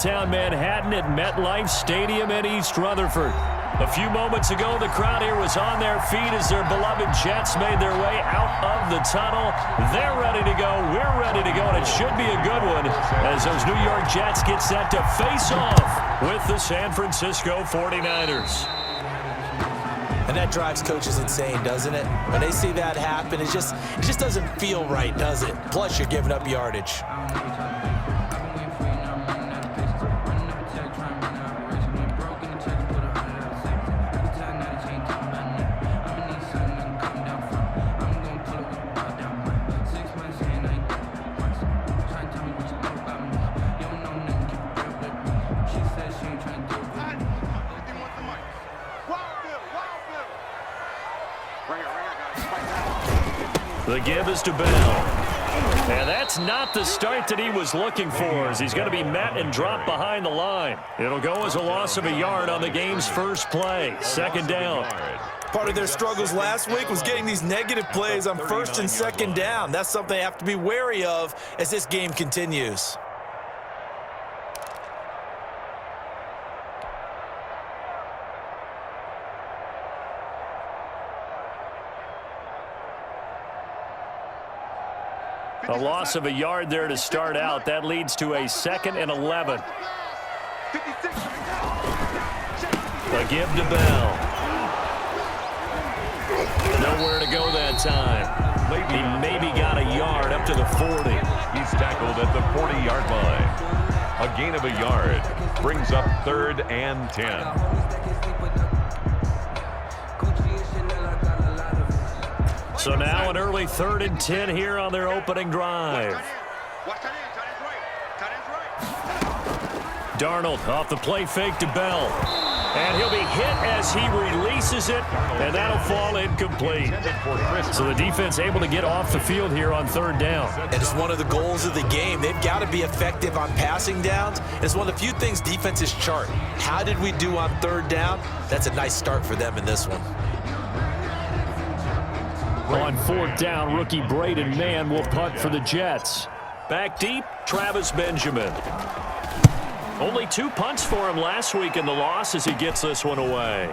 Downtown Manhattan at MetLife Stadium in East Rutherford. A few moments ago, the crowd here was on their feet as their beloved Jets made their way out of the tunnel. They're ready to go. We're ready to go, and it should be a good one as those New York Jets get set to face off with the San Francisco 49ers. And that drives coaches insane, doesn't it? When they see that happen, it just doesn't feel right, does it? Plus, you're giving up yardage. The give is to Bell. And that's not the start that he was looking for, as he's going to be met and dropped behind the line. It'll go as a loss of a yard on the game's first play. Second down. Part of their struggles last week was getting these negative plays on first and second down. That's something they have to be wary of as this game continues. A loss of a yard there to start out. That leads to a 2nd and 11. A give to Bell. Nowhere to go that time. He maybe got a yard up to the 40. He's tackled at the 40-yard line. A gain of a yard brings up 3rd and 10. So now an early 3rd and 10 here on their opening drive. Darnold off the play fake to Bell. And he'll be hit as he releases it, and that'll fall incomplete. So the defense able to get off the field here on 3rd down. And it's one of the goals of the game. They've got to be effective on passing downs. It's one of the few things defenses chart. How did we do on 3rd down? That's a nice start for them in this one. On 4th down, rookie Braden Mann will punt for the Jets. Back deep, Travis Benjamin. Only 2 punts for him last week in the loss as he gets this one away.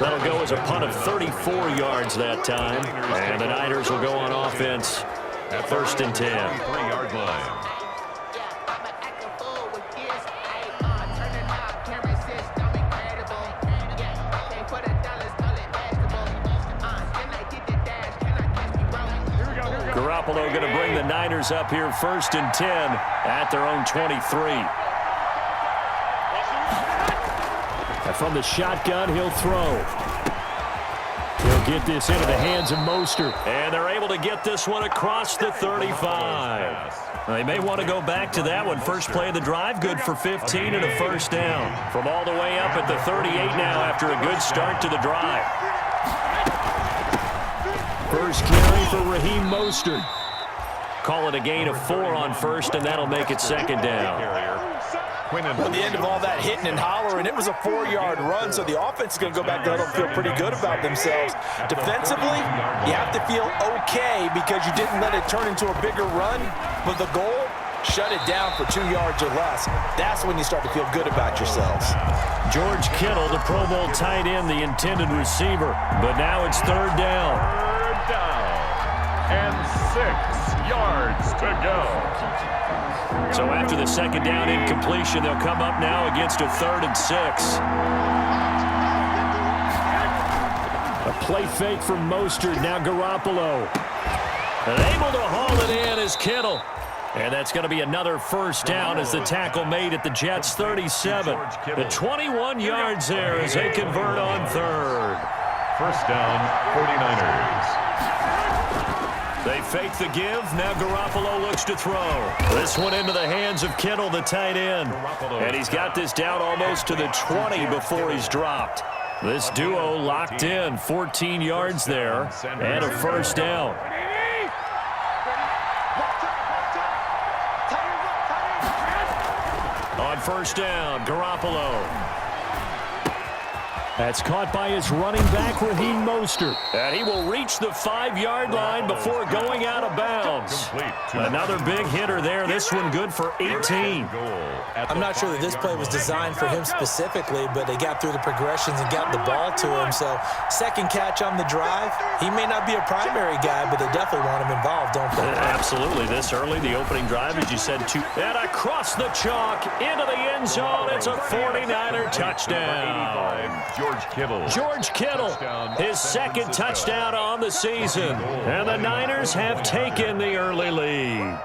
That'll go as a punt of 34 yards that time. And the Niners will go on offense at 1st and 10. 3-yard line. Garoppolo going to bring the Niners up here 1st and 10 at their own 23. And from the shotgun, he'll throw. He'll get this into the hands of Mostert. And they're able to get this one across the 35. They may want to go back to that one. First play of the drive, good for 15 and a 1st down. From all the way up at the 38 now after a good start to the drive. First carry for Raheem Mostert. Call it a gain of 4 on 1st, and that'll make it 2nd down. At the end of all that hitting and hollering, it was a 4-yard run, so the offense is going to go back there and feel pretty good about themselves. Defensively, you have to feel okay because you didn't let it turn into a bigger run, but the goal, shut it down for 2 yards or less. That's when you start to feel good about yourselves. George Kittle, the Pro Bowl tight end, the intended receiver, but now it's 3rd down. Down and 6 yards to go. So after the 2nd down incompletion, they'll come up now against a 3rd and 6. A play fake from Mostert, now Garoppolo. And able to haul it in is Kittle. And that's going to be another 1st down as the tackle made at the Jets' 37. The 21 yards there as they convert on 3rd. 1st down, 49ers. They fake the give. Now Garoppolo looks to throw. This one into the hands of Kittle, the tight end. And he's got this down almost to the 20 before he's dropped. This duo locked in. 14 yards there and a 1st down. On 1st down, Garoppolo. That's caught by his running back, Raheem Mostert. And he will reach the 5-yard line before going out of bounds. Another big hitter there. This one good for 18. I'm not sure that this play was designed for him specifically, but they got through the progressions and got the ball to him. So second catch on the drive. He may not be a primary guy, but they definitely want him involved, don't they? Absolutely. This early, the opening drive, as you said, and across the chalk into the end zone. It's a 49er touchdown. George Kittle, his second touchdown on the season. And the Niners have taken the early lead.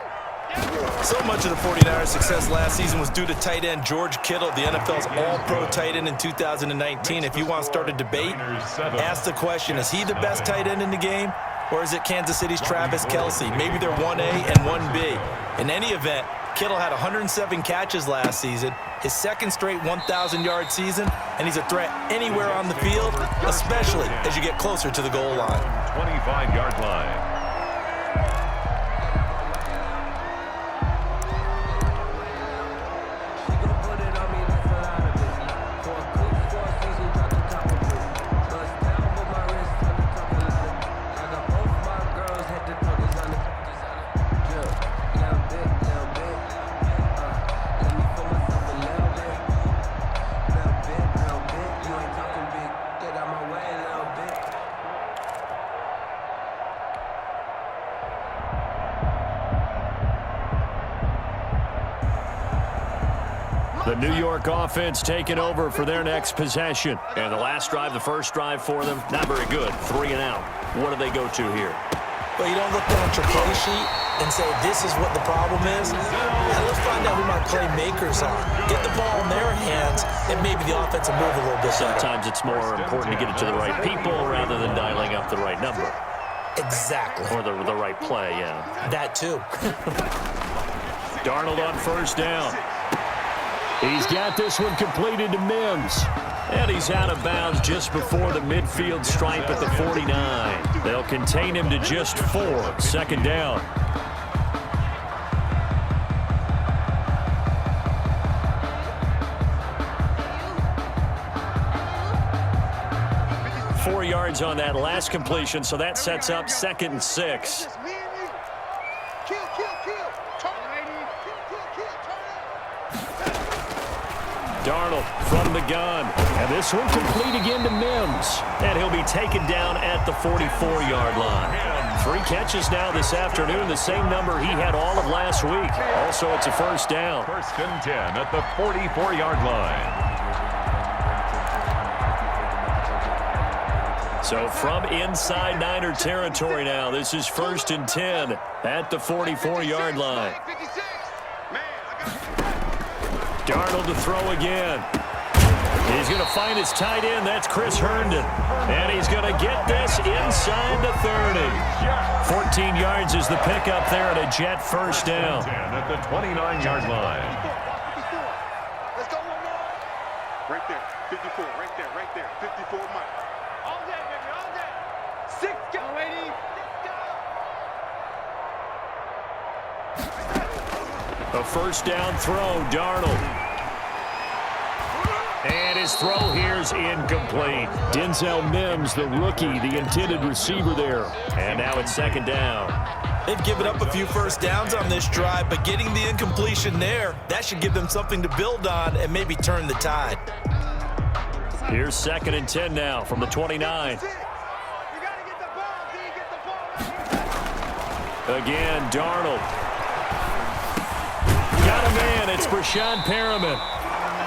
So much of the 49ers' success last season was due to tight end George Kittle, the NFL's all-pro tight end in 2019. If you want to start a debate, ask the question, is he the best tight end in the game? Or is it Kansas City's Travis Kelce? Maybe they're 1A and 1B. In any event, Kittle had 107 catches last season, his second straight 1,000-yard season, and he's a threat anywhere on the field, especially as you get closer to the goal line. 25-yard line. The New York offense taking over for their next possession. And the last drive, the first drive for them, not very good. 3 and out. What do they go to here? Well, you don't look down at your play sheet and say, this is what the problem is. Yeah, let's find out who my playmakers are. Get the ball in their hands, and maybe the offense will move a little bit better. Sometimes it's more important to get it to the right people rather than dialing up the right number. Exactly. Or the right play, yeah. That too. Darnold on first down. He's got this one completed to Mims. And he's out of bounds just before the midfield stripe at the 49. They'll contain him to just 4. Second down. Four yards on that last completion, so that sets up 2nd and 6. Darnold from the gun. And this one complete again to Mims. And he'll be taken down at the 44-yard line. 3 catches now this afternoon, the same number he had all of last week. Also, it's a first down. 1st and 10 at the 44-yard line. So from inside Niner territory now, this is 1st and 10 at the 44-yard line. Darnold to throw again. He's going to find his tight end. That's Chris Herndon. And he's going to get this inside the 30. 14 yards is the pickup there at a Jet first down. At the 29-yard line. Let's go one more. Right there. 54. Right there. 54 Mike. All day, baby. All day. 6 go, lady. 6 go. A first down throw, Darnold. And his throw here's incomplete. Denzel Mims, the rookie, the intended receiver there. And now it's 2nd down. They've given up a few first downs on this drive, but getting the incompletion there, that should give them something to build on and maybe turn the tide. Here's 2nd and 10 now from the 29. Again, Darnold. Got a man. It's Brashad Perriman.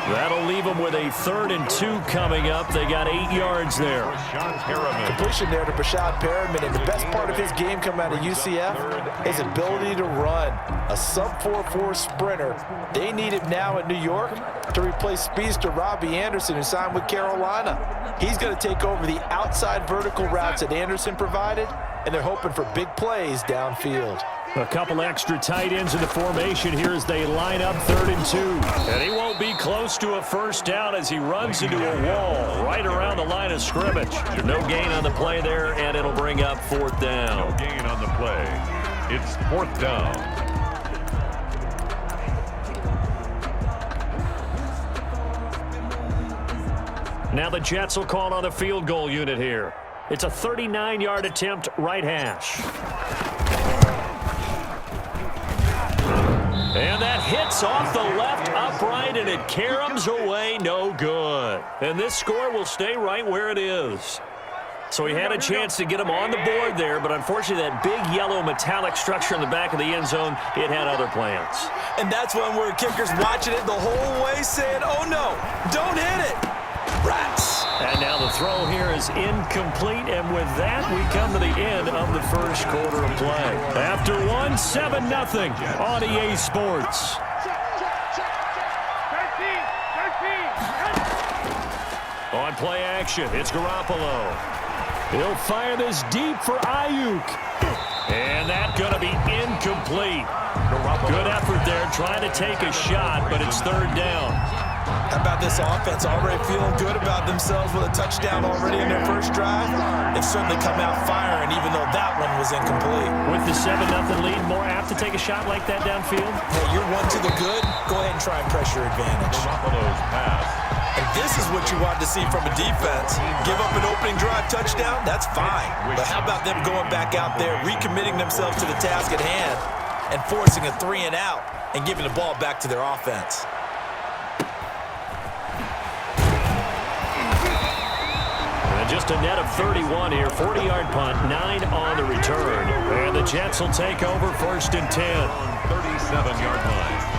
That'll leave them with a 3rd and 2 coming up. They got 8 yards there. Completion there to Brashad Perriman, and the best part of his game coming out of UCF, his ability to run. A sub-4.4 sprinter. They need him now at New York to replace speedster Robbie Anderson, who signed with Carolina. He's going to take over the outside vertical routes that Anderson provided, and they're hoping for big plays downfield. A couple extra tight ends in the formation here as they line up 3rd and 2. And he won't be close to a first down as he runs into a wall right around the line of scrimmage. No gain on the play there, and it'll bring up 4th down. No gain on the play. It's 4th down. Now the Jets will call on the field goal unit here. It's a 39-yard attempt, right hash. And that hits off the left upright, and it caroms away, no good. And this score will stay right where it is. So he had a chance to get him on the board there, but unfortunately that big yellow metallic structure in the back of the end zone, it had other plans. And that's when we're kickers watching it the whole way saying, oh no, don't hit it. Rats. And now the throw here is incomplete, and with that we come to the end of the first quarter of play. After one, 7-0 on EA Sports. On play action, it's Garoppolo. He'll fire this deep for Ayuk. And that's going to be incomplete. Good effort there, trying to take a shot, but it's third down. How about this offense already feeling good about themselves with a touchdown already in their first drive? They've certainly come out firing, even though that one was incomplete. With the 7-0 lead, more apt to take a shot like that downfield? Hey, you're one to the good. Go ahead and try and pressure advantage. Garoppolo's pass. And this is what you want to see from a defense. Give up an opening drive touchdown, that's fine. But how about them going back out there, recommitting themselves to the task at hand, and forcing a 3-and-out, and giving the ball back to their offense? And just a net of 31 here, 40-yard punt, 9 on the return. And the Jets will take over first and 10. 37-yard line.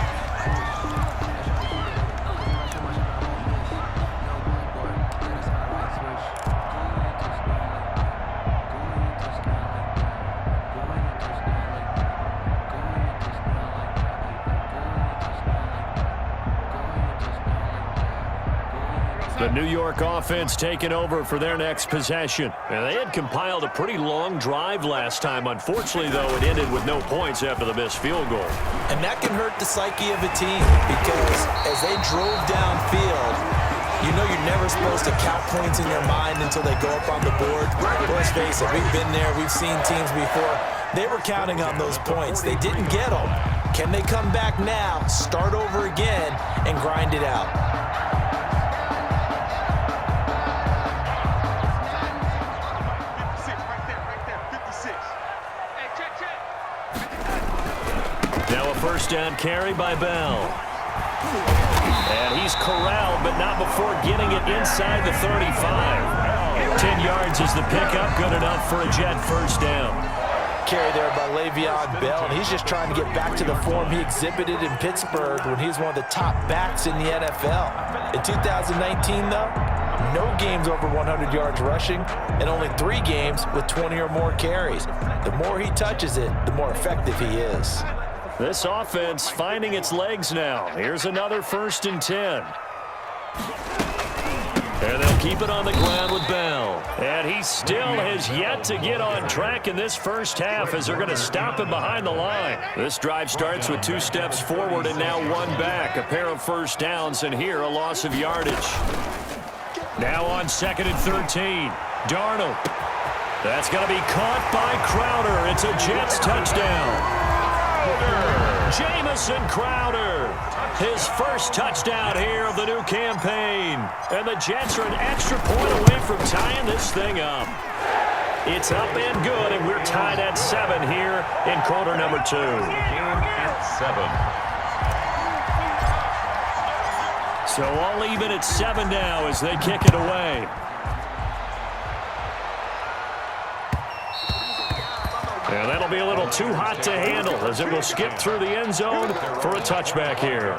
The New York offense taking over for their next possession. And they had compiled a pretty long drive last time. Unfortunately, though, it ended with no points after the missed field goal. And that can hurt the psyche of a team because as they drove downfield, you know you're never supposed to count points in your mind until they go up on the board. Let's face it, we've been there. We've seen teams before. They were counting on those points. They didn't get them. Can they come back now, start over again, and grind it out? First down carry by Bell. And he's corralled, but not before getting it inside the 35. 10 yards is the pickup, good enough for a Jet first down. Carry there by Le'Veon Bell, and he's just trying to get back to the form he exhibited in Pittsburgh when he was one of the top backs in the NFL. In 2019, though, no games over 100 yards rushing, and only 3 games with 20 or more carries. The more he touches it, the more effective he is. This offense finding its legs now. Here's another first and 10. And they'll keep it on the ground with Bell. And he still has yet to get on track in this first half as they're going to stop him behind the line. This drive starts with 2 steps forward and now 1 back. A pair of first downs, and here a loss of yardage. Now on 2nd and 13. Darnold. That's going to be caught by Crowder. It's a Jets touchdown. Jamison Crowder, his first touchdown here of the new campaign. And the Jets are an extra point away from tying this thing up. It's up and good, and we're tied at 7 here in quarter number 2. At 7. So all even at 7 now as they kick it away. And that'll be a little too hot to handle as it will skip through the end zone for a touchback here.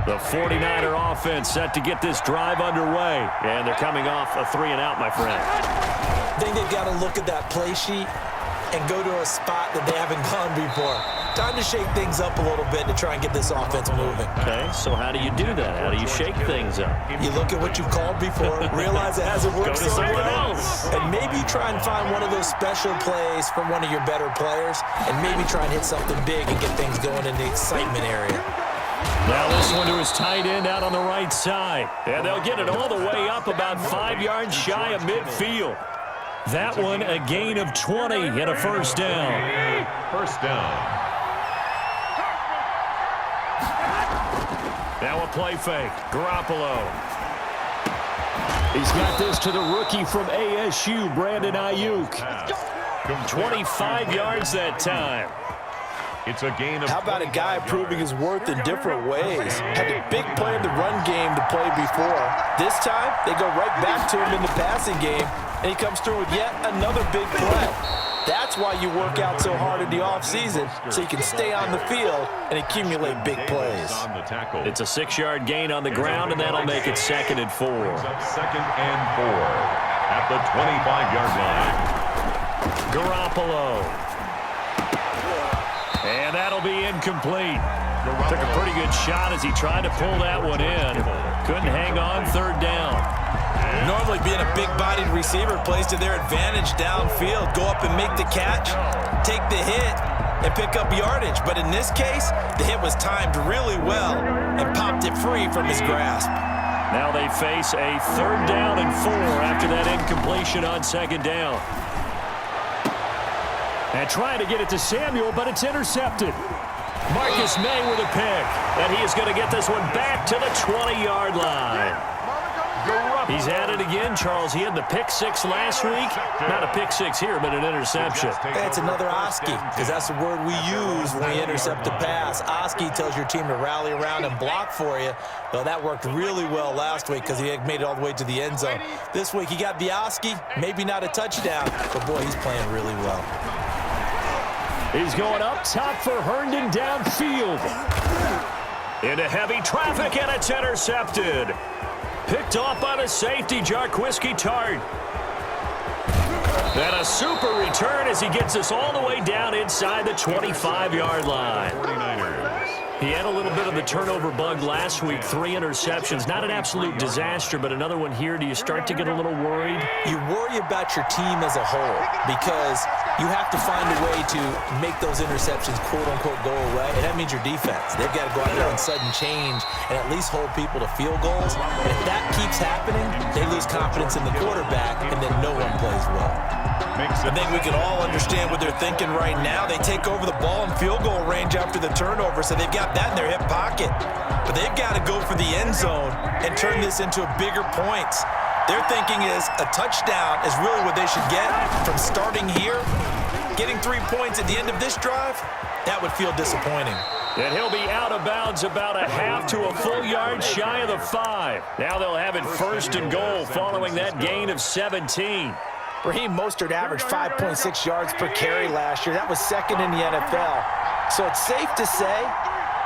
The 49er offense set to get this drive underway. And they're coming off a 3-and-out, my friend. I think they've got to look at that play sheet and go to a spot that they haven't gone before. Time to shake things up a little bit to try and get this offense moving. Okay, so how do you do that? How do you shake things up? You look at what you've called before, realize it hasn't worked so well, and maybe try and find one of those special plays from one of your better players, and maybe try and hit something big and get things going in the excitement area. Now this one to his tight end out on the right side. And they'll get it all the way up about 5 yards shy of midfield. That one a gain of 20 and a first down. First down. Now a play fake. Garoppolo. He's got this to the rookie from ASU, Brandon Ayuk. 25 yards that time. It's a gain of. How about a guy proving his worth in different ways? Had a big play in the run game to play before. This time, they go right back to him in the passing game, and he comes through with yet another big play. That's why you work out so hard in the offseason, so you can stay on the field and accumulate big plays. It's a 6-yard gain on the ground, and that'll make it 2nd and 4. Second and 4 at the 25-yard line. Garoppolo. And that'll be incomplete. Took a pretty good shot as he tried to pull that one in. Couldn't hang on, 3rd down. Normally being a big-bodied receiver plays to their advantage downfield. Go up and make the catch, take the hit, and pick up yardage. But in this case, the hit was timed really well and popped it free from his grasp. Now they face a 3rd down and 4 after that incompletion on 2nd down. And trying to get it to Samuel, but it's intercepted. Marcus May with a pick. And he is going to get this one back to the 20-yard line. He's at it again, Charles. He had the pick 6 last week. Not a pick 6 here, but an interception. It's another Oski, because that's the word we use when we intercept a pass. Oski tells your team to rally around and block for you. Well, that worked really well last week because he had made it all the way to the end zone. This week he got the Oski, maybe not a touchdown, but boy, he's playing really well. He's going up top for Herndon downfield. Into heavy traffic, and it's intercepted. Picked off by the safety, Jarquiski Tart. And a super return as he gets us all the way down inside the 25-yard line. 49ers. He had a little bit of the turnover bug last week, 3 interceptions. Not an absolute disaster, but another one here. Do you start to get a little worried? You worry about your team as a whole because you have to find a way to make those interceptions, quote-unquote, go away, and that means your defense. They've got to go out there and sudden change and at least hold people to field goals. And if that keeps happening, they lose confidence in the quarterback, and then no one plays well. I think we can all understand what they're thinking right now. They take over the ball in field goal range after the turnover, so they've got that in their hip pocket. But they've got to go for the end zone and turn this into a bigger points. Their thinking is a touchdown is really what they should get from starting here. Getting 3 points at the end of this drive, that would feel disappointing. And he'll be out of bounds about a half to a full yard shy of the 5. Now they'll have it 1st and goal following that gain of 17. Raheem Mostert averaged 5.6 yards per carry last year. That was 2nd in the NFL. So it's safe to say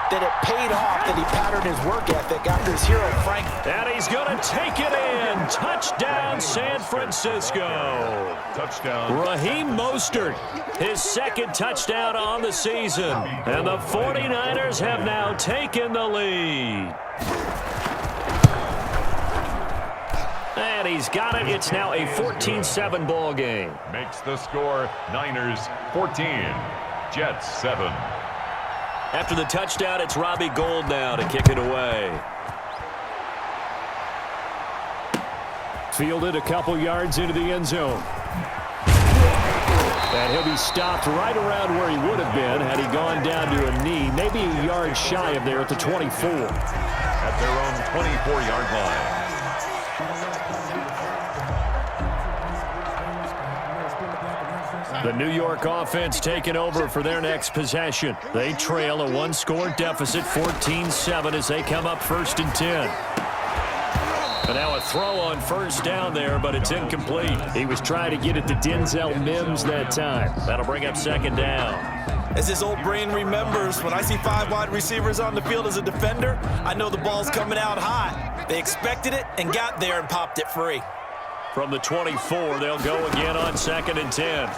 that it paid off that he patterned his work ethic after his hero, Frank. And he's going to take it in. Touchdown, San Francisco. Touchdown. Raheem Mostert, his 2nd touchdown on the season. And the 49ers have now taken the lead. And he's got it. It's now a 14-7 ball game. Makes the score Niners 14, Jets 7. After the touchdown, it's Robbie Gould now to kick it away. Fielded a couple yards into the end zone. And he'll be stopped right around where he would have been had he gone down to a knee, maybe a yard shy of there at the 24. At their own 24-yard line. The New York offense taking over for their next possession. They trail a 1-score deficit, 14-7, as they come up 1st and 10. And now a throw on 1st down there, but it's incomplete. He was trying to get it to Denzel Mims that time. That'll bring up 2nd down. As his old brain remembers, when I see 5 wide receivers on the field as a defender, I know the ball's coming out hot. They expected it and got there and popped it free. From the 24, they'll go again on 2nd and 10.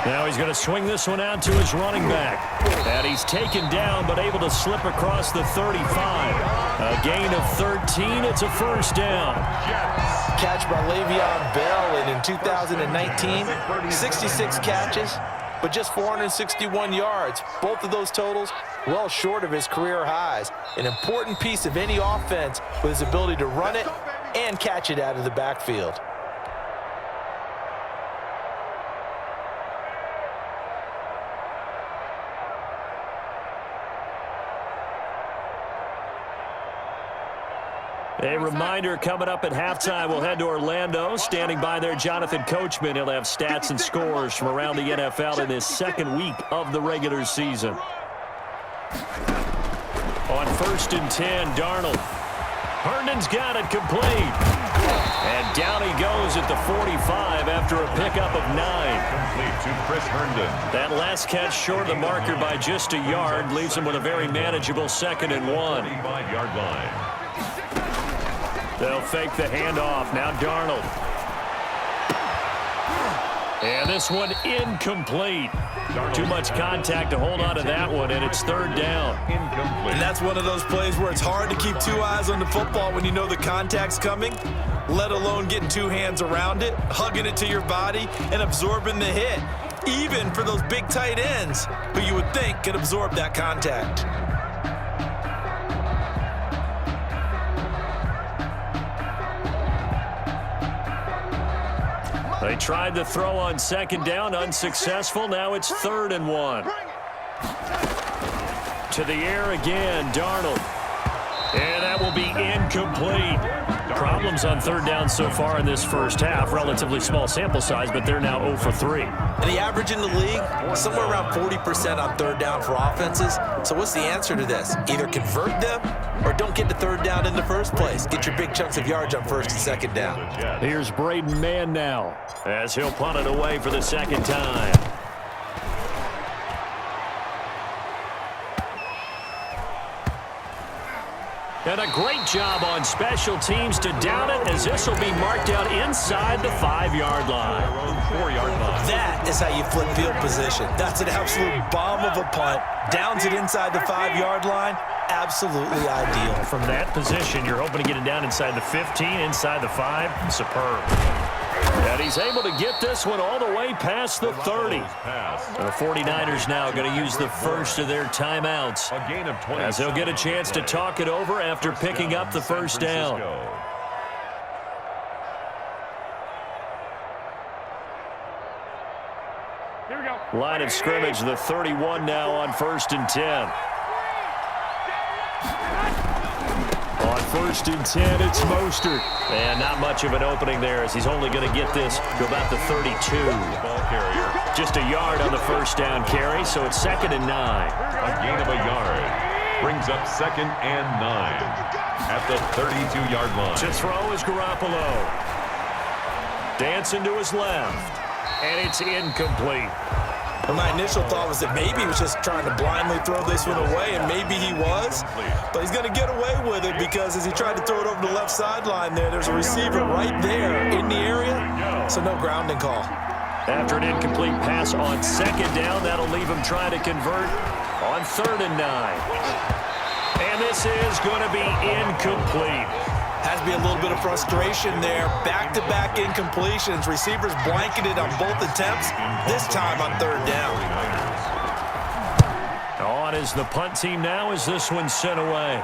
Now he's going to swing this one out to his running back. And he's taken down but able to slip across the 35. A gain of 13. It's a 1st down. Catch by Le'Veon Bell, and in 2019, 66 catches, but just 461 yards. Both of those totals well short of his career highs. An important piece of any offense with his ability to run it and catch it out of the backfield. A reminder coming up at halftime, we'll head to Orlando. Standing by there, Jonathan Coachman. He'll have stats and scores from around the NFL in his second week of the regular season. On 1st and 10, Darnold. Herndon's got it complete. And down he goes at the 45 after a pickup of 9. Complete to Chris Herndon. That last catch short of the marker by just a yard leaves him with a very manageable 2nd and 1. 35-yard line. They'll fake the handoff. Now Darnold. And this one incomplete. Too much contact to hold on to that one, and it's 3rd down. Incomplete. And that's one of those plays where it's hard to keep 2 eyes on the football when you know the contact's coming, let alone getting 2 hands around it, hugging it to your body, and absorbing the hit, even for those big tight ends who you would think could absorb that contact. They tried to throw on 2nd down, unsuccessful. Now it's 3rd and 1. To the air again, Darnold. And that will be incomplete. Problems on 3rd down so far in this first half. Relatively small sample size, but they're now 0 for 3. And the average in the league, somewhere around 40% on 3rd down for offenses. So what's the answer to this? Either convert them or don't get to 3rd down in the first place. Get your big chunks of yards on 1st and 2nd down. Here's Braden Mann now as he'll punt it away for the 2nd time. And a great job on special teams to down it, as this will be marked out inside the 5-yard line. 4-yard line. That is how you flip field position. That's an absolute bomb of a punt. Downs it inside the 5-yard line. Absolutely ideal. From that position, you're hoping to get it down inside the 15, inside the 5. Superb. And he's able to get this one all the way past the 30. The 49ers now going to use the first of their timeouts, A gain of 20. as they'll get a chance to talk it over after picking up the first down. Here we go. Line of scrimmage, the 31 now on 1st and 10. On 1st and 10, it's Mostert. And not much of an opening there, as he's only going to get this to about the 32. Ball carrier. Just a yard on the first down carry, so it's 2nd and 9. A gain of a yard. Brings up 2nd and 9 at the 32-yard line. To throw is Garoppolo. Dancing to his left. And it's incomplete. And my initial thought was that maybe he was just trying to blindly throw this one away, and maybe he was. But he's going to get away with it because as he tried to throw it over the left sideline there's a receiver right there in the area, so no grounding call. After an incomplete pass on 2nd down, that'll leave him trying to convert on 3rd and 9. And this is going to be incomplete. Has to be a little bit of frustration there. Back-to-back incompletions. Receivers blanketed on both attempts, this time on 3rd down. On is the punt team now as this one's sent away.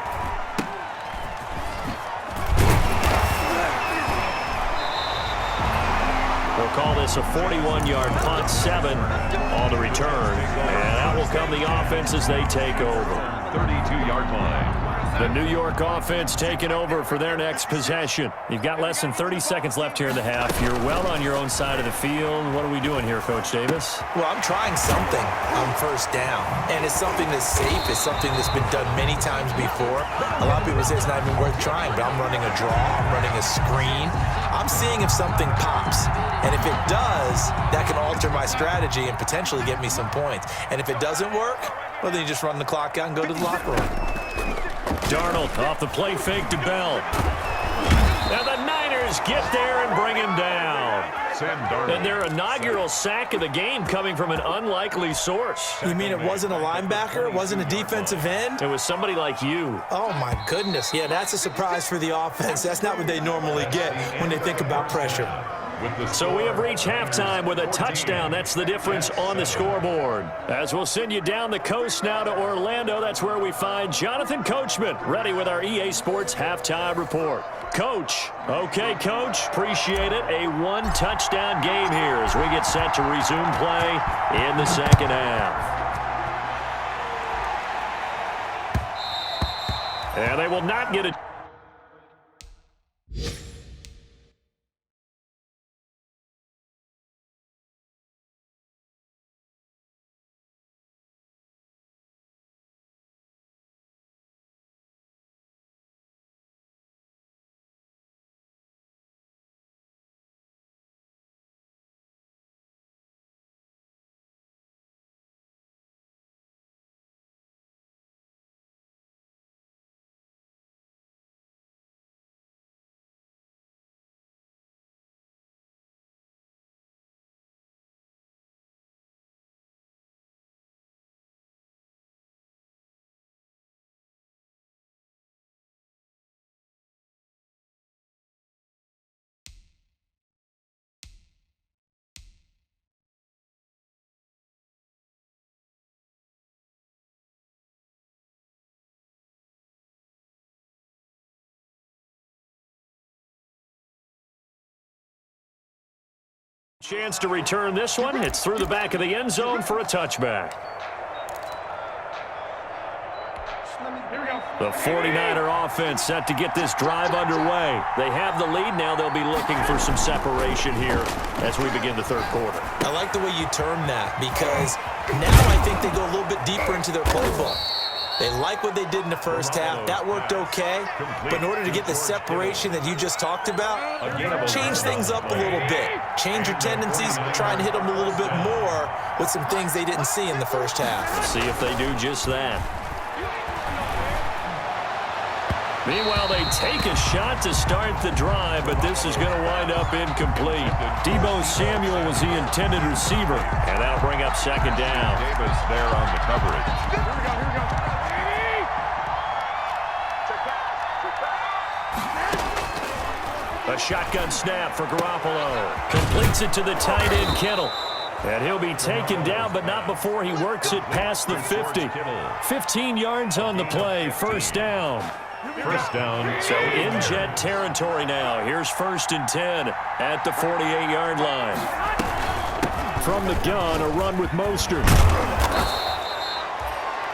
We'll call this a 41-yard punt, 7 on the return. And out will come the offense as they take over. 32-yard line. The New York offense taking over for their next possession. You've got less than 30 seconds left here in the half. You're well on your own side of the field. What are we doing here, Coach Davis? Well, I'm trying something on 1st down, and it's something that's safe. It's something that's been done many times before. A lot of people say it's not even worth trying, but I'm running a draw. I'm running a screen. I'm seeing if something pops, and if it does, that can alter my strategy and potentially get me some points. And if it doesn't work, well, then you just run the clock out and go to the locker room. Darnold off the play fake to Bell. And the Niners get there and bring him down. Sam Darnold. And their inaugural sack of the game coming from an unlikely source. You mean it wasn't a linebacker? It wasn't a defensive end? It was somebody like you. Oh, my goodness. Yeah, that's a surprise for the offense. That's not what they normally get when they think about pressure. So we have reached halftime with a touchdown. That's the difference on the scoreboard. As we'll send you down the coast now to Orlando, that's where we find Jonathan Coachman, ready with our EA Sports halftime report. Coach. Okay, Coach. Appreciate it. A one-touchdown game here as we get set to resume play in the second half. And they will not get it. Chance to return this one. It's through the back of the end zone for a touchback. The 49er offense set to get this drive underway. They have the lead. Now they'll be looking for some separation here as we begin the third quarter. I like the way you term that because now I think they go a little bit deeper into their playbook. They like what they did in the first half. That worked okay. But in order to get the separation that you just talked about, change things up a little bit. Change your tendencies, try and hit them a little bit more with some things they didn't see in the first half. See if they do just that. Meanwhile, they take a shot to start the drive, but this is going to wind up incomplete. Deebo Samuel was the intended receiver, and that'll bring up second down. Davis there on the coverage. A shotgun snap for Garoppolo. Completes it to the tight end, Kittle. And he'll be taken down, but not before he works it past the 50. 15 yards on the play, first down. First down. So in Jet territory now. Here's 1st and 10 at the 48-yard line. From the gun, a run with Mostert.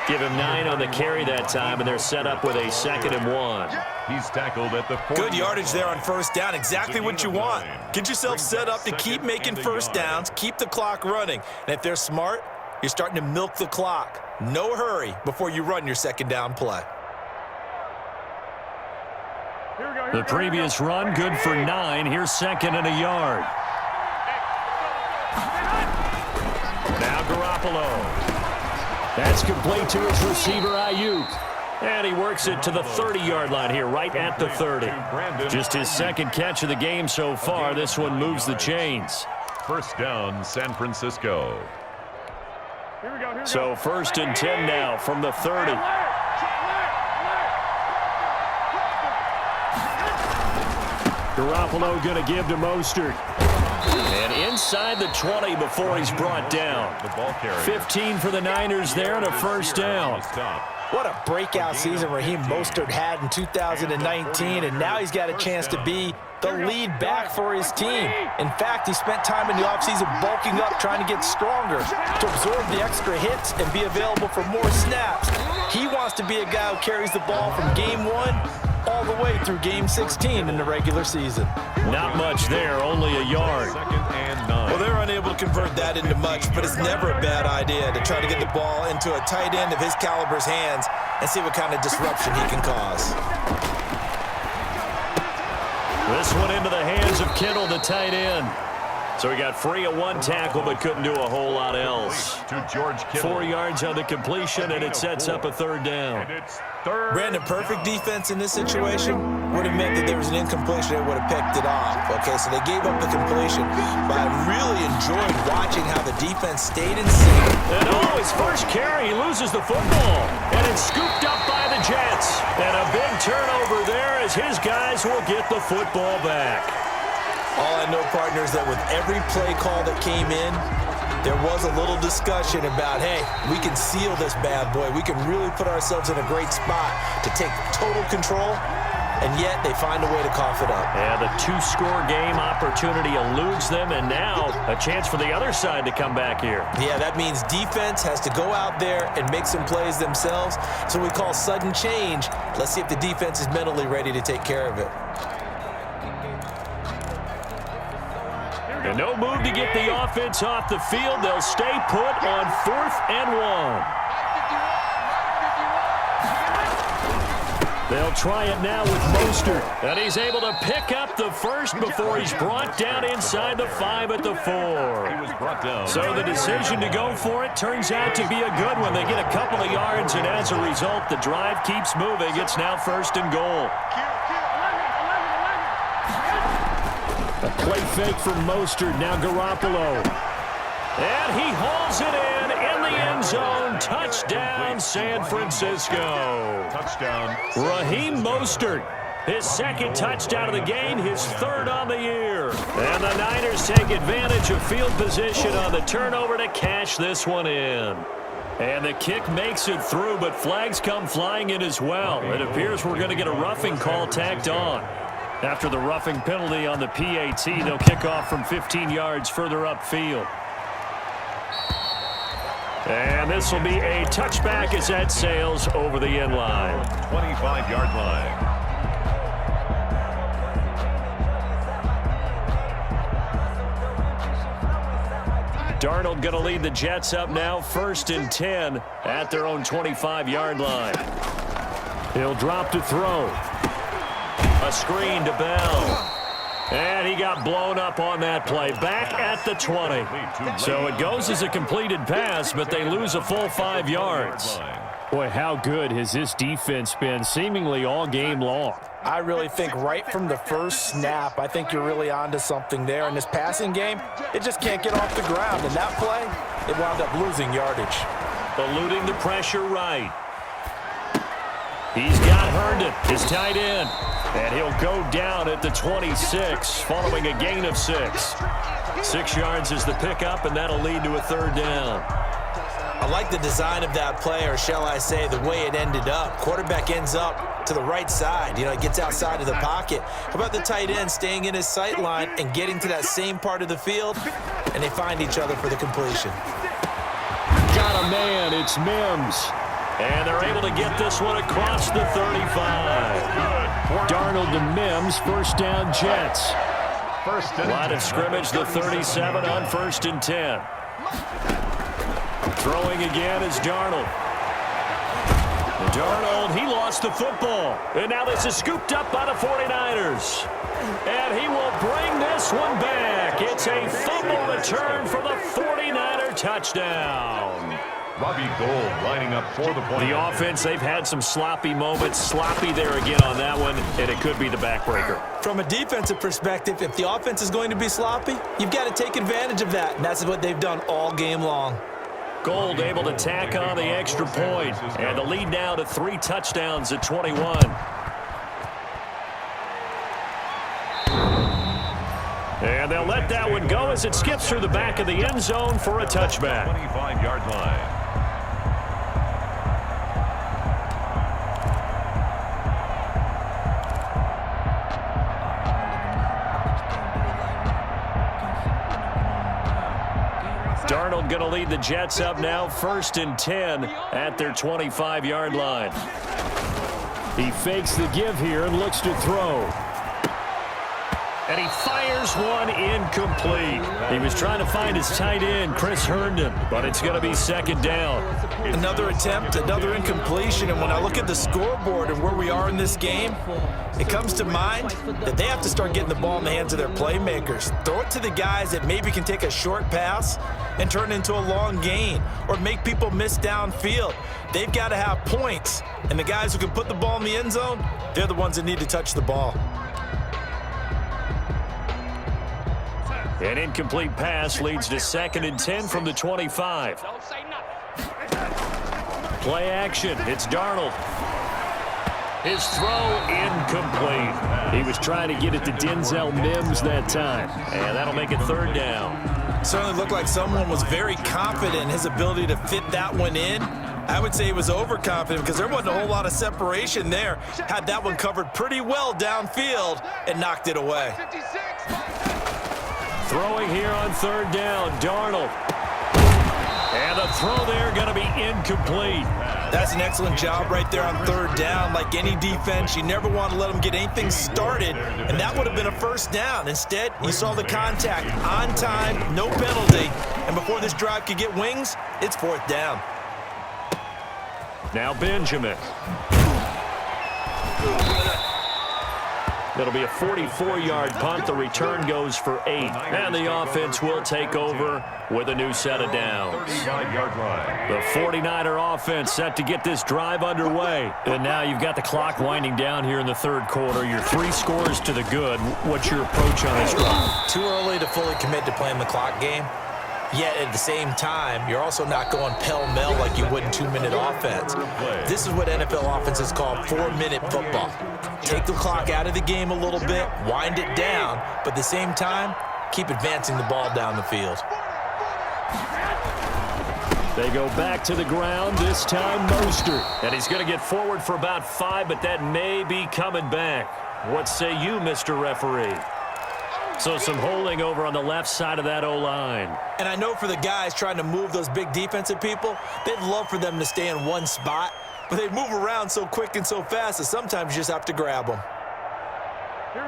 Give him 9 on the carry that time, and they're set up with a 2nd and 1. He's tackled at the 40. Good yardage there on first down. Exactly what you want. Get yourself set up to keep making first downs, keep the clock running. And if they're smart, you're starting to milk the clock. No hurry before you run your second down play. The previous run, good for 9. Here's 2nd and a yard. Now Garoppolo. That's complete to his receiver, Ayuk. And he works it to the 30-yard line here, right at the 30. Just his 2nd catch of the game so far. This one moves the chains. First down, San Francisco. So 1st and 10 now from the 30. Garoppolo going to give to Mostert. And inside the 20 before he's brought down. 15 for the Niners there and a first down. What a breakout season Raheem Mostert had in 2019, and now he's got a chance to be the lead back for his team. In fact, he spent time in the offseason bulking up, trying to get stronger, to absorb the extra hits and be available for more snaps. He wants to be a guy who carries the ball from game 1 all the way through game 16 in the regular season. Not much there, only a yard. 2nd and 9. Well, they're unable to convert that into much, but it's never a bad idea to try to get the ball into a tight end of his caliber's hands and see what kind of disruption he can cause. This one into the hands of Kittle, the tight end. So he got free of 1 tackle, but couldn't do a whole lot else. To George Kittle. 4 yards on the completion, and it sets up a 3rd down. And it's 3rd. Brandon, perfect defense in this situation would have meant that there was an incompletion that would have picked it off. Okay, so they gave up the completion, but I really enjoyed watching how the defense stayed in sync. And his first carry, he loses the football, and it's scooped up by the Jets. And a big turnover there as his guys will get the football back. All I know, partner, is that with every play call that came in, there was a little discussion about, hey, we can seal this bad boy. We can really put ourselves in a great spot to take total control, and yet they find a way to cough it up. Yeah, the 2-score game opportunity eludes them, and now a chance for the other side to come back here. Yeah, that means defense has to go out there and make some plays themselves. So we call sudden change. Let's see if the defense is mentally ready to take care of it. And no move to get the offense off the field. They'll stay put on 4th and 1. They'll try it now with Mostert. And he's able to pick up the first before he's brought down inside the 5 at the 4. He was brought down. So the decision to go for it turns out to be a good one. They get a couple of yards, and as a result, the drive keeps moving. It's now 1st and goal. A play fake from Mostert, now Garoppolo. And he hauls it in the end zone. Touchdown, San Francisco. Touchdown. Raheem Mostert, his 2nd touchdown of the game, his 3rd on the year. And the Niners take advantage of field position on the turnover to cash this one in. And the kick makes it through, but flags come flying in as well. It appears we're going to get a roughing call tacked on. After the roughing penalty on the PAT, they'll kick off from 15 yards further upfield. And this will be a touchback as that sails over the end line. 25-yard line. Darnold going to lead the Jets up now, 1st and 10 at their own 25-yard line. He'll drop to throw. A screen to Bell. And he got blown up on that play. Back at the 20. So it goes as a completed pass, but they lose a full 5 yards. Boy, how good has this defense been seemingly all game long? I really think right from the first snap, I think you're really onto something there. In this passing game, it just can't get off the ground. And that play, it wound up losing yardage. Eluding the pressure right. He's got Herndon, his tight end. And he'll go down at the 26 following a gain of 6. 6 yards is the pickup, and that'll lead to a 3rd down. I like the design of that play, or shall I say the way it ended up. Quarterback ends up to the right side. You know, it gets outside of the pocket. How about the tight end staying in his sight line and getting to that same part of the field, and they find each other for the completion. Got a man, it's Mims. And they're able to get this one across the 35. Darnold to Mims, 1st down Jets. Line of scrimmage, the 37 on 1st and 10. Throwing again is Darnold. Darnold, he lost the football. And now this is scooped up by the 49ers. And he will bring this one back. It's a fumble return for the 49er touchdown. Robbie Gould lining up for the point. The offense, they've had some sloppy moments. Sloppy there again on that one, and it could be the backbreaker. From a defensive perspective, if the offense is going to be sloppy, you've got to take advantage of that, and that's what they've done all game long. Gould able to tack on the extra point, and the lead now to 3 touchdowns at 21. And they'll let that one go as it skips through the back of the end zone for a touchback. 25-yard line. Darnold going to lead the Jets up now, 1st and 10 at their 25-yard line. He fakes the give here and looks to throw. And he fires one incomplete. He was trying to find his tight end, Chris Herndon, but it's going to be 2nd down. Another attempt, another incompletion, and when I look at the scoreboard and where we are in this game, it comes to mind that they have to start getting the ball in the hands of their playmakers. Throw it to the guys that maybe can take a short pass and turn it into a long gain or make people miss downfield. They've got to have points, and the guys who can put the ball in the end zone, they're the ones that need to touch the ball. An incomplete pass leads to 2nd and 10 from the 25. Play action. It's Darnold. His throw incomplete. He was trying to get it to Denzel Mims that time. And that'll make it 3rd down. Certainly looked like someone was very confident in his ability to fit that one in. I would say he was overconfident because there wasn't a whole lot of separation there. Had that one covered pretty well downfield and knocked it away. Throwing here on 3rd down, Darnold. And the throw there going to be incomplete. That's an excellent job right there on 3rd down. Like any defense, you never want to let them get anything started, and that would have been a 1st down. Instead, you saw the contact on time, no penalty, and before this drive could get wings, it's 4th down. Now Benjamin. It'll be a 44-yard punt. The return goes for 8. And the offense will take over with a new set of downs. 35-yard line. The 49er offense set to get this drive underway. And now you've got the clock winding down here in the 3rd quarter. You're 3 scores to the good. What's your approach on this drive? Too early to fully commit to playing the clock game. Yet at the same time, you're also not going pell-mell like you would in 2-minute offense. This is what NFL offenses call 4-minute football. Take the clock out of the game a little bit, wind it down, but at the same time, keep advancing the ball down the field. They go back to the ground, this time Mostert. And he's going to get forward for about 5, but that may be coming back. What say you, Mr. Referee? So some holding over on the left side of that O-line. And I know for the guys trying to move those big defensive people, they'd love for them to stay in one spot, but they move around so quick and so fast that sometimes you just have to grab them.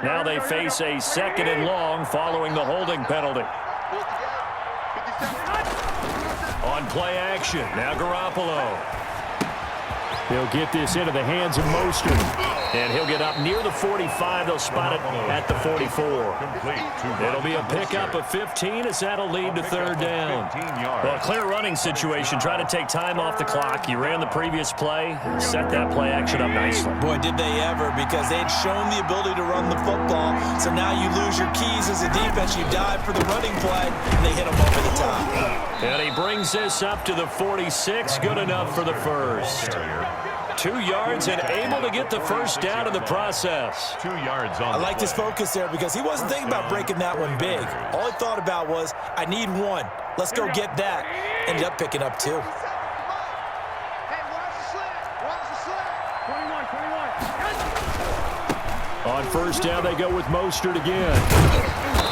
Now they face a 2nd and long following the holding penalty. On play action, now Garoppolo. He'll get this into the hands of Mostert. And he'll get up near the 45. They'll spot it at the 44. It'll be a pickup of 15 as that'll lead to 3rd down. Well, clear running situation. Try to take time off the clock. You ran the previous play. Set that play action up nicely. Boy, did they ever, because they'd shown the ability to run the football. So now you lose your keys as a defense. You dive for the running play, and they hit them over the top. And he brings this up to the 46. Good enough for the first. 2 yards and able to get the first down in the process. 2 yards on. I liked his focus there because he wasn't thinking about breaking that one big. All he thought about was, I need one. Let's go get that. Ended up picking up 2. Hey, watch the slant. Watch the slant. 21. On first down, they go with Mostert again.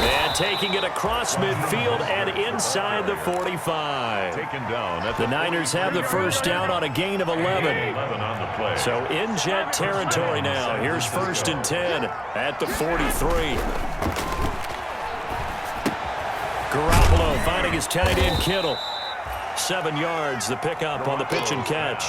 And taking it across midfield and inside the 45. Taken down at The Niners have the first down on a gain of 11. 11 on the play. So in jet territory now. Here's 1st and 10 at the 43. Garoppolo finding his tight end Kittle. 7 yards, the pickup on the pitch and catch.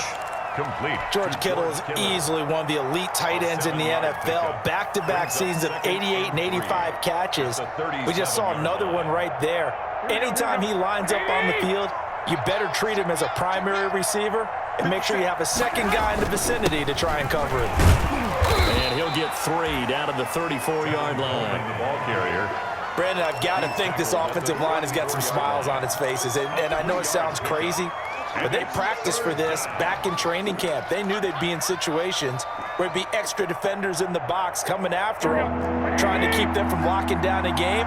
Complete. George Kittle is easily one of the elite tight ends in the NFL. Back-to-back seasons of 88 and 85 catches. We just saw another one right there. Anytime he lines up on the field, you better treat him as a primary receiver and make sure you have a second guy in the vicinity to try and cover him. And he'll get 3 down to the 34-yard line. The ball carrier. Brandon, I've got to think this offensive line has got some smiles on its faces. And I know it sounds crazy, but they practiced for this back in training camp. They knew they'd be in situations where it'd be extra defenders in the box coming after them, trying to keep them from locking down a game.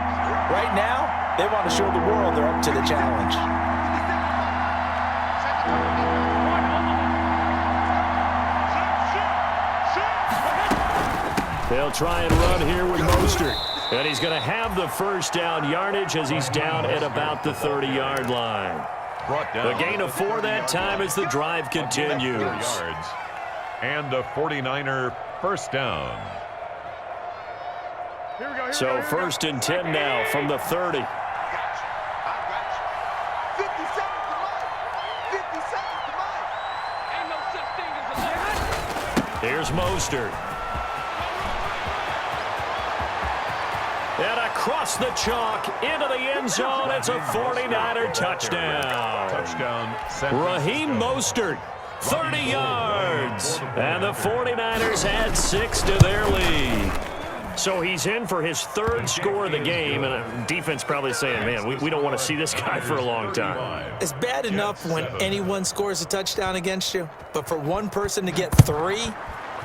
Right now, they want to show the world they're up to the challenge. They'll try and run here with Mostert. And he's going to have the first down yardage as he's down at about the 30-yard line. Brought down. A gain of 4 that time as the drive continues. Yards. And a 49er first down. So 1st and 10 now from the 30. I got you. 50 seconds to mine. 50 seconds to mine. Ain't no such thing as a limit. Here's Mostert. And across the chalk into the end zone. It's a 49er touchdown. Touchdown. Raheem Mostert, 30 yards. And the 49ers add 6 to their lead. So he's in for his 3rd score of the game, and defense probably saying, man, we don't want to see this guy for a long time. It's bad enough when anyone scores a touchdown against you, but for one person to get 3,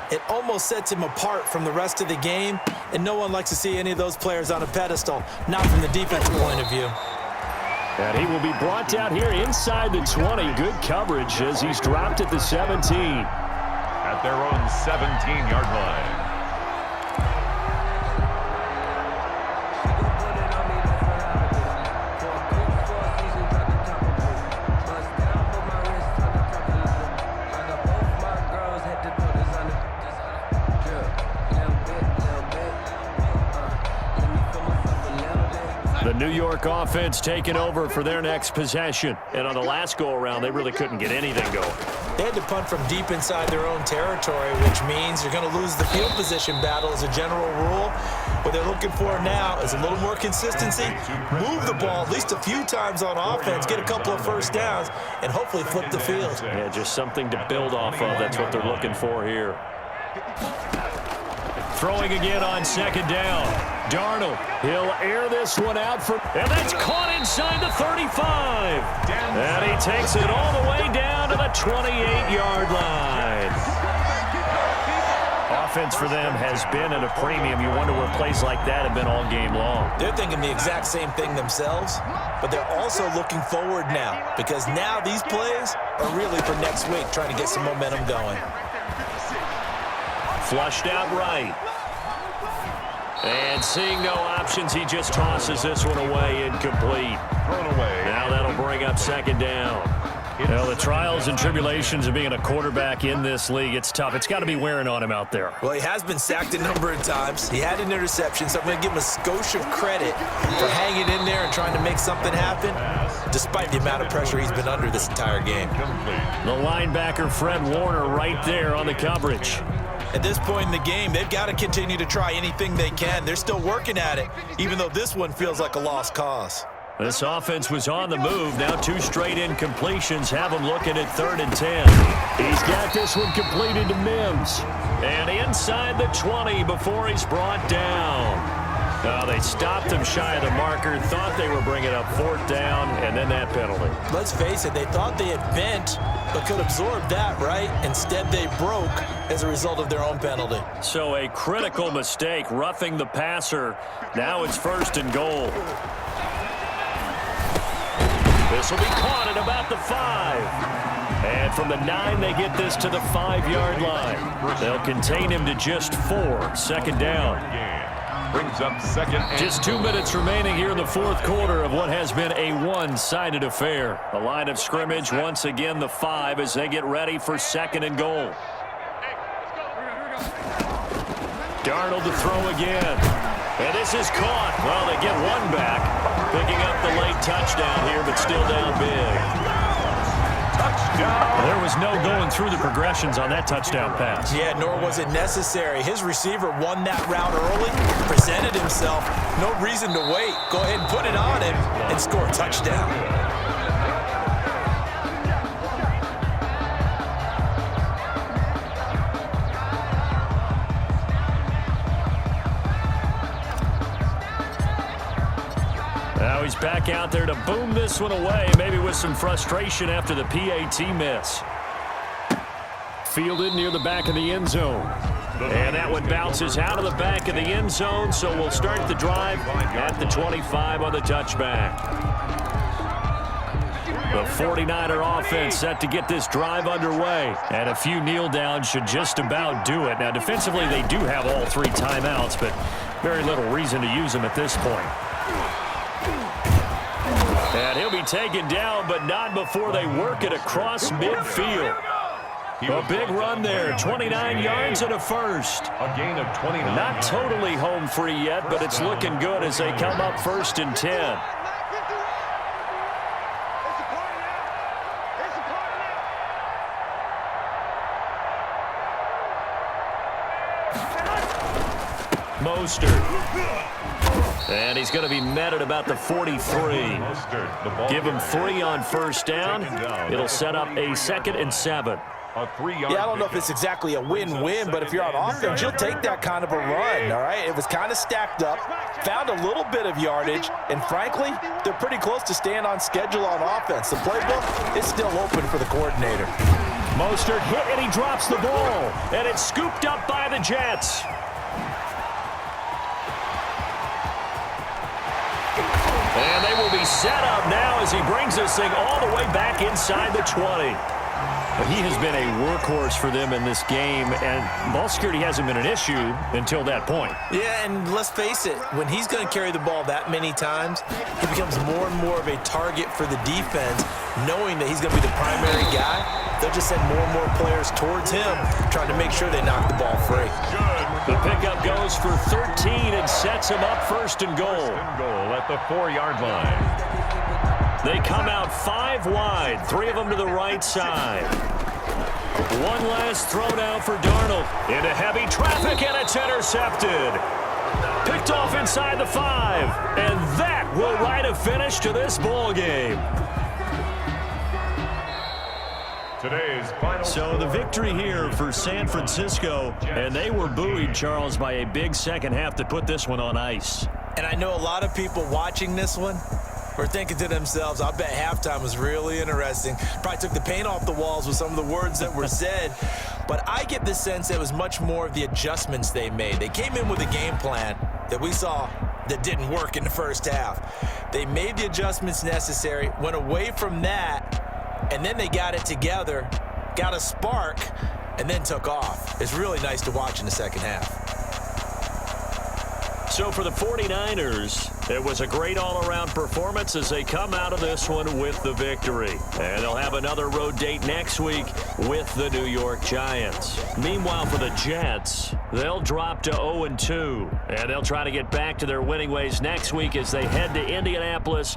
it almost sets him apart from the rest of the game, and no one likes to see any of those players on a pedestal, not from the defensive point of view. And he will be brought down here inside the 20. Good coverage as he's dropped at the 17. At their own 17-yard line. The New York offense taking over for their next possession. And on the last go-around, they really couldn't get anything going. They had to punt from deep inside their own territory, which means you're going to lose the field position battle as a general rule. What they're looking for now is a little more consistency, move the ball at least a few times on offense, get a couple of first downs, and hopefully flip the field. Yeah, just something to build off of. That's what they're looking for here. Throwing again on 2nd down. Darnold, he'll air this one out for, and that's caught inside the 35. And he takes it all the way down to the 28-yard line. Offense for them has been at a premium. You wonder where plays like that have been all game long. They're thinking the exact same thing themselves, but they're also looking forward now, because now these plays are really for next week, trying to get some momentum going. Flushed out right. And seeing no options, he just tosses this one away, incomplete. Thrown away. Now that'll bring up second down. Well, the trials and tribulations of being a quarterback in this league, it's tough. It's got to be wearing on him out there. Well, he has been sacked a number of times. He had an interception, so I'm going to give him a skosh of credit for hanging in there and trying to make something happen, despite the amount of pressure he's been under this entire game. The linebacker, Fred Warner, right there on the coverage. At this point in the game, they've got to continue to try anything they can. They're still working at it, even though this one feels like a lost cause. This offense was on the move. Now 2 straight incompletions have him looking at 3rd and 10. He's got this one completed to Mims. And inside the 20 before he's brought down. Now they stopped him shy of the marker, thought they were bringing up 4th down, and then that penalty. Let's face it, they thought they had bent, but could absorb that, right? Instead, they broke as a result of their own penalty. So a critical mistake, roughing the passer. Now it's 1st and goal. This will be caught at about the 5. And from the 9, they get this to the 5-yard line. They'll contain him to just 4. 2nd down. Brings up 2nd and just 2 minutes remaining here in the 4th quarter of what has been a one-sided affair. The line of scrimmage, once again, the 5 as they get ready for 2nd and goal. Darnold to throw again. And this is caught. Well, they get one back. Picking up the late touchdown here, but still down big. Touchdown. There was no going through the progressions on that touchdown pass. Yeah, nor was it necessary. His receiver won that route early, presented himself. No reason to wait. Go ahead and put it on him and score a touchdown. Now he's back out there to boom this one away, maybe with some frustration after the PAT miss. Fielded near the back of the end zone. And that one bounces out of the back of the end zone, so we'll start the drive at the 25 on the touchback. The 49er offense set to get this drive underway. And a few kneel downs should just about do it. Now, defensively, they do have all 3 timeouts, but very little reason to use them at this point. And he'll be taken down, but not before they work it across midfield. A big run there, 29 yards and a first. A gain of 29. Not totally home free yet, but it's looking good as they come up 1st and 10. Mostert. And he's going to be met at about the 43. Give him 3 on 1st down. It'll set up a 2nd and 7. A 3-yard. Yeah, I don't know if it's exactly a win-win, but if you're on offense, you'll take that kind of a run, all right? It was kind of stacked up, found a little bit of yardage, and frankly, they're pretty close to staying on schedule on offense. The playbook is still open for the coordinator. Mostert hit, and he drops the ball, and it's scooped up by the Jets. And they will be set up now as he brings this thing all the way back inside the 20. But he has been a workhorse for them in this game, and ball security hasn't been an issue until that point. Yeah, and let's face it, when he's going to carry the ball that many times, he becomes more and more of a target for the defense, knowing that he's going to be the primary guy. They'll just send more and more players towards him, trying to make sure they knock the ball free. The pickup goes for 13 and sets him up 1st and goal. 1st and goal at the 4-yard line. They come out 5 wide, 3 of them to the right side. One last throw now for Darnold. Into heavy traffic, and it's intercepted. Picked off inside the 5, and that will write a finish to this ball game. Today's final. So the victory here for San Francisco, and they were buoyed, Charles, by a big second half to put this one on ice. And I know a lot of people watching this one were thinking to themselves, I bet halftime was really interesting. Probably took the paint off the walls with some of the words that were said. But I get the sense that it was much more of the adjustments they made. They came in with a game plan that we saw that didn't work in the first half. They made the adjustments necessary, went away from that, and then they got it together, got a spark, and then took off. It's really nice to watch in the second half. So for the 49ers, it was a great all-around performance as they come out of this one with the victory. And they'll have another road date next week with the New York Giants. Meanwhile, for the Jets, they'll drop to 0-2. And they'll try to get back to their winning ways next week as they head to Indianapolis.